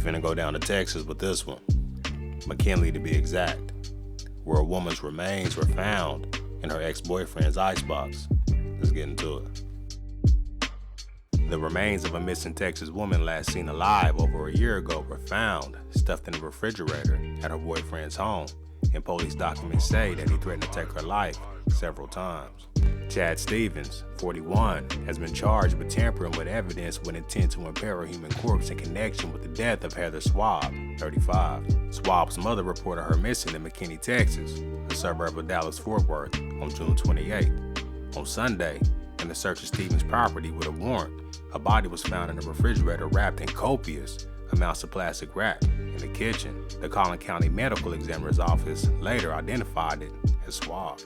finna go down to Texas with this one. McKinley to be exact, where a woman's remains were found in her ex-boyfriend's icebox. Let's get into it. The remains of a missing Texas woman last seen alive over a year ago were found stuffed in a refrigerator at her boyfriend's home, and police documents say that he threatened to take her life several times. Chad Stevens, 41, has been charged with tampering with evidence with intent to impair a human corpse in connection with the death of Heather Swab, 35. Swab's mother reported her missing in McKinney, Texas, a suburb of Dallas-Fort Worth, on June 28. On Sunday, in the search of Stevens' property with a warrant, a body was found in a refrigerator wrapped in copious amounts of plastic wrap in the kitchen. The Collin County Medical Examiner's Office later identified it as Swab's.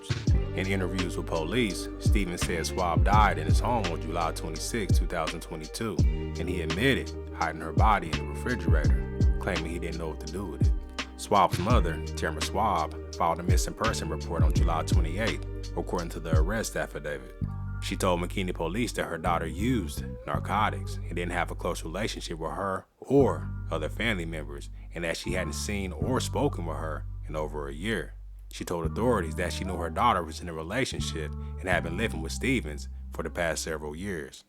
In interviews with police, Stevens said Swab died in his home on July 26, 2022, and he admitted hiding her body in the refrigerator, claiming he didn't know what to do with it. Swab's mother, Tamara Swab, filed a missing person report on July 28, according to the arrest affidavit. She told McKinney police that her daughter used narcotics and didn't have a close relationship with her or other family members, and that she hadn't seen or spoken with her in over a year. She told authorities that she knew her daughter was in a relationship and had been living with Stevens for the past several years.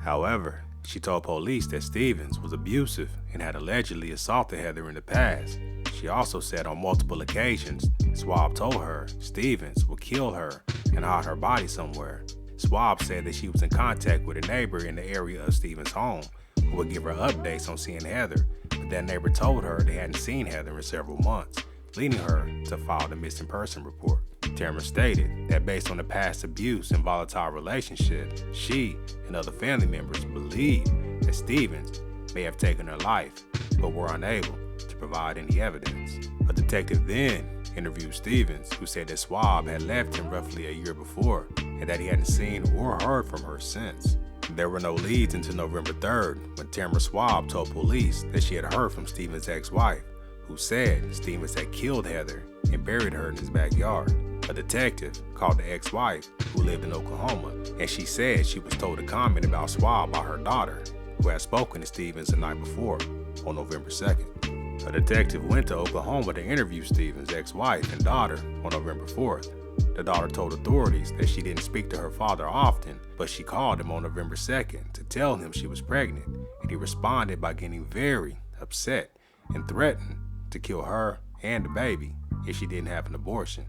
However, she told police that Stevens was abusive and had allegedly assaulted Heather in the past. She also said on multiple occasions, Swab told her Stevens would kill her and hide her body somewhere. Swab said that she was in contact with a neighbor in the area of Stevens' home who would give her updates on seeing Heather, but that neighbor told her they hadn't seen Heather in several months, leading her to file the missing person report. Tamara stated that based on the past abuse and volatile relationship, she and other family members believed that Stevens may have taken her life, but were unable to provide any evidence. A detective then interviewed Stevens, who said that Swab had left him roughly a year before, and that he hadn't seen or heard from her since. There were no leads until November 3rd, when Tamara Swab told police that she had heard from Stevens' ex-wife, who said Stevens had killed Heather and buried her in his backyard. A detective called the ex-wife, who lived in Oklahoma, and she said she was told to comment about Swab by her daughter, who had spoken to Stevens the night before, on November 2nd. A detective went to Oklahoma to interview Stevens' ex-wife and daughter on November 4th. The daughter told authorities that she didn't speak to her father often, but she called him on November 2nd to tell him she was pregnant, and he responded by getting very upset and threatened to kill her and the baby if she didn't have an abortion.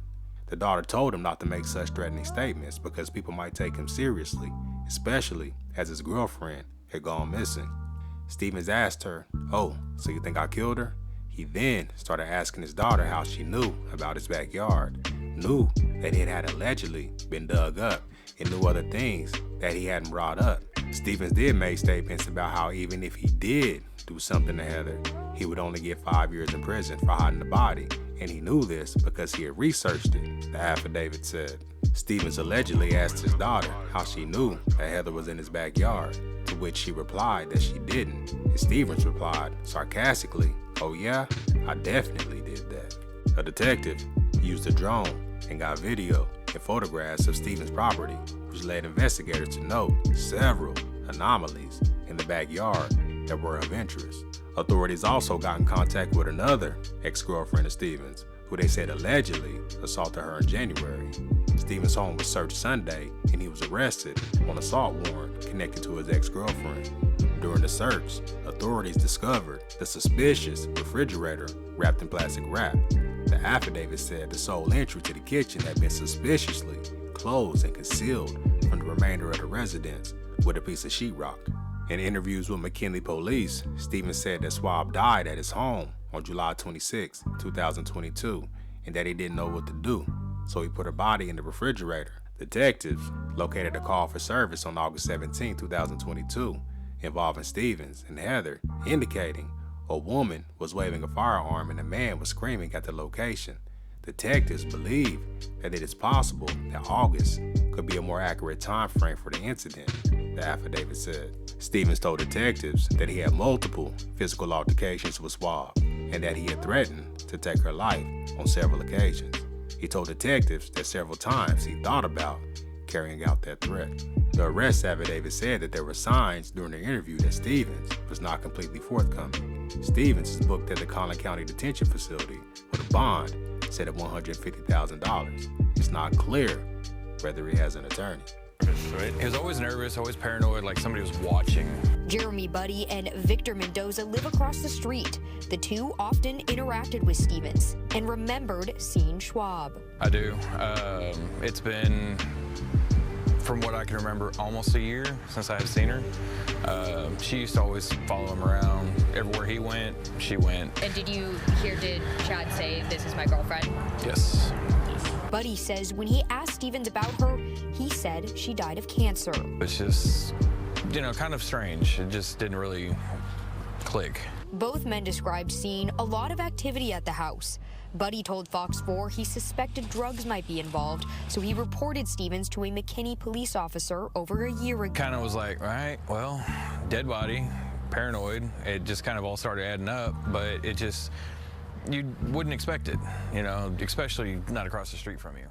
The daughter told him not to make such threatening statements because people might take him seriously, especially as his girlfriend had gone missing. Stevens asked her, "Oh, so you think I killed her?" He then started asking his daughter how she knew about his backyard, knew that it had allegedly been dug up, and knew other things that he hadn't brought up. Stevens did make statements about how even if he did do something to Heather, he would only get 5 years in prison for hiding the body, and he knew this because he had researched it, the affidavit said. Stevens allegedly asked his daughter how she knew that Heather was in his backyard, to which she replied that she didn't, and Stevens replied sarcastically, "Oh yeah, I definitely did that." A detective used a drone and got video and photographs of Stevens' property, which led investigators to note several anomalies in the backyard that were of interest. Authorities also got in contact with another ex-girlfriend of Stevens, who they said allegedly assaulted her in January. Stevens' home was searched Sunday, and he was arrested on assault warrant connected to his ex-girlfriend. During the search, authorities discovered the suspicious refrigerator wrapped in plastic wrap. The affidavit said the sole entry to the kitchen had been suspiciously closed and concealed from the remainder of the residence with a piece of sheetrock. In interviews with McKinley police, Stevens said that Swab died at his home on July 26, 2022, and that he didn't know what to do, so he put her body in the refrigerator. Detectives located a call for service on August 17, 2022, involving Stevens and Heather, indicating a woman was waving a firearm and a man was screaming at the location. Detectives believe that it is possible that August could be a more accurate time frame for the incident, the affidavit said. Stevens told detectives that he had multiple physical altercations with Swab and that he had threatened to take her life on several occasions. He told detectives that several times he thought about carrying out that threat. The arrest affidavit said that there were signs during the interview that Stevens was not completely forthcoming. Stevens is booked at the Collin County Detention Facility with a bond set at $150,000. It's not clear whether he has an attorney. Right? He was always nervous, always paranoid, like somebody was watching. Jeremy Buddy and Victor Mendoza live across the street. The two often interacted with Stevens and remembered seeing Schwab. I do. It's been, from what I can remember, almost a year since I had seen her. She used to always follow him around. Everywhere he went, she went. And did Chad say, "This is my girlfriend"? Yes. Buddy says when he asked Stevens about her, he said she died of cancer. It's just, kind of strange. It just didn't really click. Both men described seeing a lot of activity at the house. Buddy told Fox 4 he suspected drugs might be involved, so he reported Stevens to a McKinney police officer over a year ago. Kind of was like, all right, well, dead body, paranoid. It just kind of all started adding up, but it just, you wouldn't expect it, especially not across the street from you.